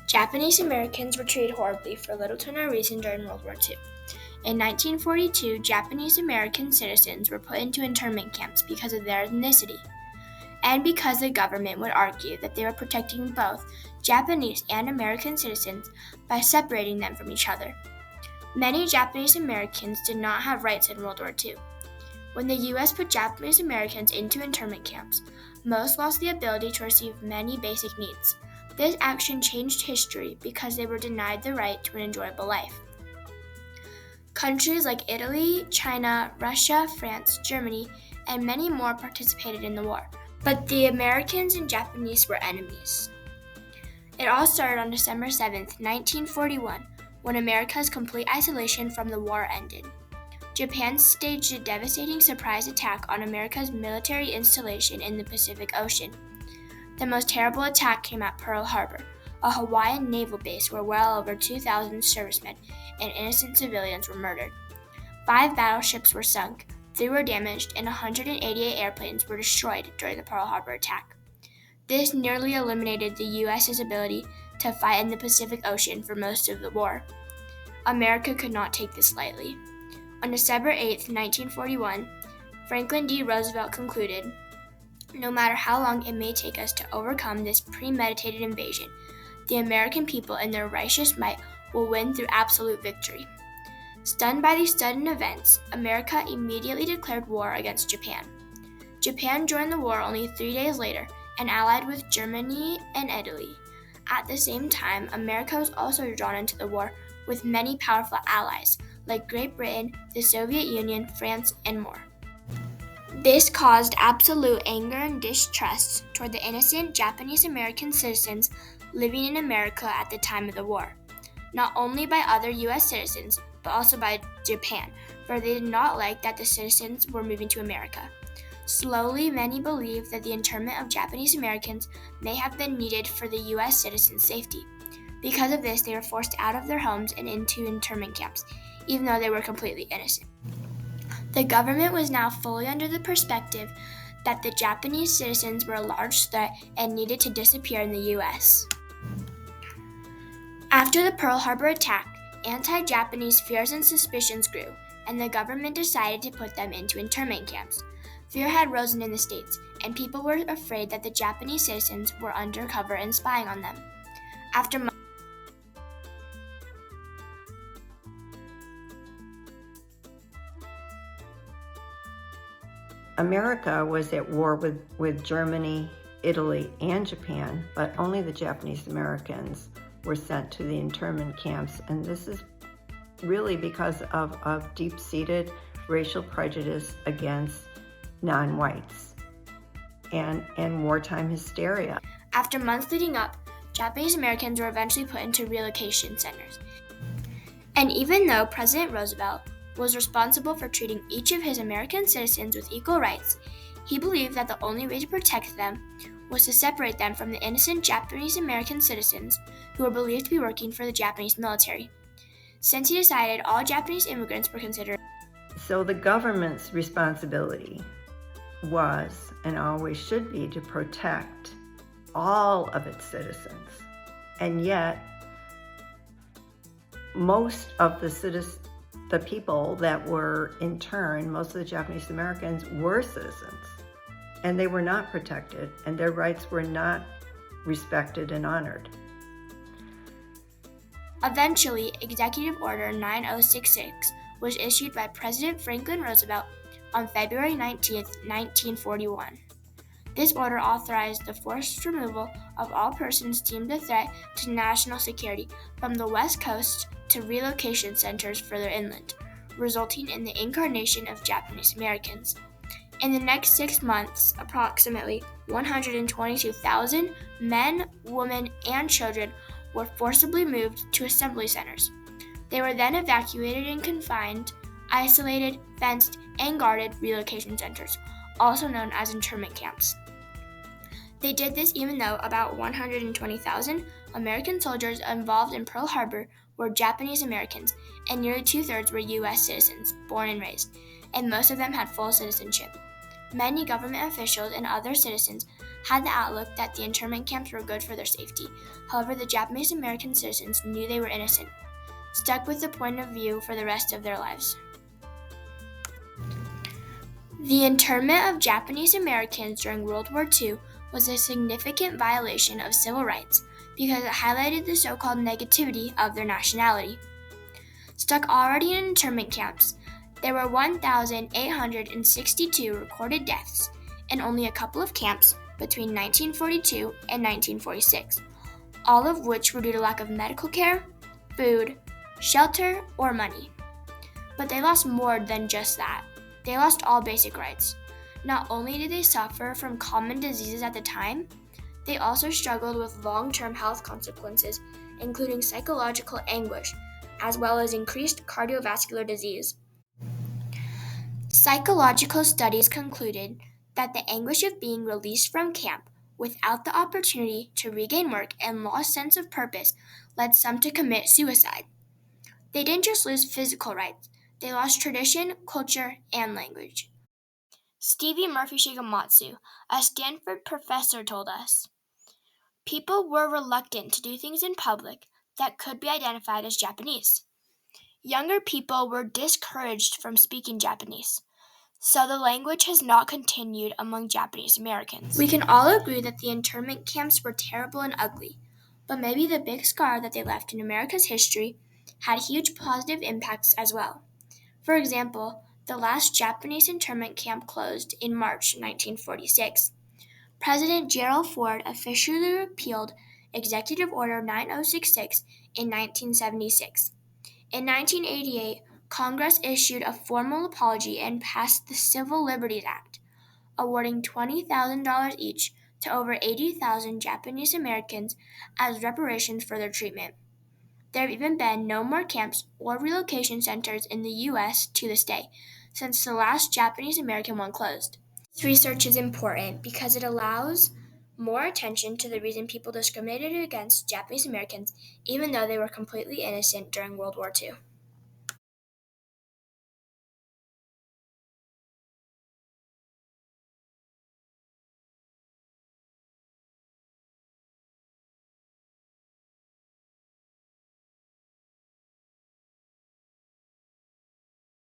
Japanese Americans were treated horribly for little to no reason during World War II. In 1942, Japanese American citizens were put into internment camps because of their ethnicity, and because the government would argue that they were protecting both Japanese and American citizens by separating them from each other. Many Japanese Americans did not have rights in World War II. When the U.S. put Japanese Americans into internment camps, most lost the ability to receive many basic needs. This action changed history because they were denied the right to an enjoyable life. Countries like Italy, China, Russia, France, Germany, and many more participated in the war, but the Americans and Japanese were enemies. It all started on December 7, 1941, when America's complete isolation from the war ended. Japan staged a devastating surprise attack on America's military installation in the Pacific Ocean. The most terrible attack came at Pearl Harbor, a Hawaiian naval base where well over 2,000 servicemen and innocent civilians were murdered. 5 battleships were sunk, 3 were damaged, and 188 airplanes were destroyed during the Pearl Harbor attack. This nearly eliminated the U.S.'s ability to fight in the Pacific Ocean for most of the war. America could not take this lightly. On December 8, 1941, Franklin D. Roosevelt concluded, "No matter how long it may take us to overcome this premeditated invasion, the American people in their righteous might will win through absolute victory." Stunned by these sudden events, America immediately declared war against Japan. Japan joined the war only 3 days later and allied with Germany and Italy. At the same time, America was also drawn into the war with many powerful allies, like Great Britain, the Soviet Union, France, and more. This caused absolute anger and distrust toward the innocent Japanese American citizens living in America at the time of the war, not only by other U.S. citizens, but also by Japan, for they did not like that the citizens were moving to America. Slowly, many believed that the internment of Japanese Americans may have been needed for the U.S. citizens' safety. Because of this, they were forced out of their homes and into internment camps, even though they were completely innocent. The government was now fully under the perspective that the Japanese citizens were a large threat and needed to disappear in the U.S. After the Pearl Harbor attack, anti-Japanese fears and suspicions grew, and the government decided to put them into internment camps. Fear had risen in the States, and people were afraid that the Japanese citizens were undercover and spying on them. After America was at war with Germany, Italy, and Japan, but only the Japanese Americans were sent to the internment camps, and this is really because of deep-seated racial prejudice against non-whites and wartime hysteria. After months leading up, Japanese Americans were eventually put into relocation centers. And even though President Roosevelt was responsible for treating each of his American citizens with equal rights, he believed that the only way to protect them was to separate them from the innocent Japanese American citizens who were believed to be working for the Japanese military. Since he decided all Japanese immigrants were considered. So the government's responsibility was, and always should be, to protect all of its citizens. And yet, most of the people that were interned, most of the Japanese Americans were citizens, and they were not protected, and their rights were not respected and honored. Eventually, Executive Order 9066 was issued by President Franklin Roosevelt on February 19, 1941. This order authorized the forced removal of all persons deemed a threat to national security from the West Coast to relocation centers further inland, resulting in the incarnation of Japanese Americans. In the next 6 months, approximately 122,000 men, women, and children were forcibly moved to assembly centers. They were then evacuated and confined, isolated, fenced, and guarded relocation centers, also known as internment camps. They did this even though about 120,000 American soldiers involved in Pearl Harbor were Japanese Americans, and nearly 2/3 were U.S. citizens, born and raised, and most of them had full citizenship. Many government officials and other citizens had the outlook that the internment camps were good for their safety. However, the Japanese American citizens knew they were innocent, stuck with the point of view for the rest of their lives. The internment of Japanese Americans during World War II was a significant violation of civil rights because it highlighted the so-called negativity of their nationality. Stuck already in internment camps, there were 1,862 recorded deaths in only a couple of camps between 1942 and 1946, all of which were due to lack of medical care, food, shelter, or money. But they lost more than just that. They lost all basic rights. Not only did they suffer from common diseases at the time, they also struggled with long-term health consequences, including psychological anguish, as well as increased cardiovascular disease. Psychological studies concluded that the anguish of being released from camp without the opportunity to regain work and lost sense of purpose led some to commit suicide. They didn't just lose physical rights, they lost tradition, culture, and language. Stevie Murphy Shigematsu, a Stanford professor, told us, people were reluctant to do things in public that could be identified as Japanese. Younger people were discouraged from speaking Japanese, so the language has not continued among Japanese Americans. We can all agree that the internment camps were terrible and ugly, but maybe the big scar that they left in America's history had huge positive impacts as well. For example, the last Japanese internment camp closed in March 1946. President Gerald Ford officially repealed Executive Order 9066 in 1976. In 1988, Congress issued a formal apology and passed the Civil Liberties Act, awarding $20,000 each to over 80,000 Japanese Americans as reparations for their treatment. There have even been no more camps or relocation centers in the U.S. to this day, since the last Japanese American one closed. This research is important because it allows more attention to the reason people discriminated against Japanese Americans, even though they were completely innocent during World War II.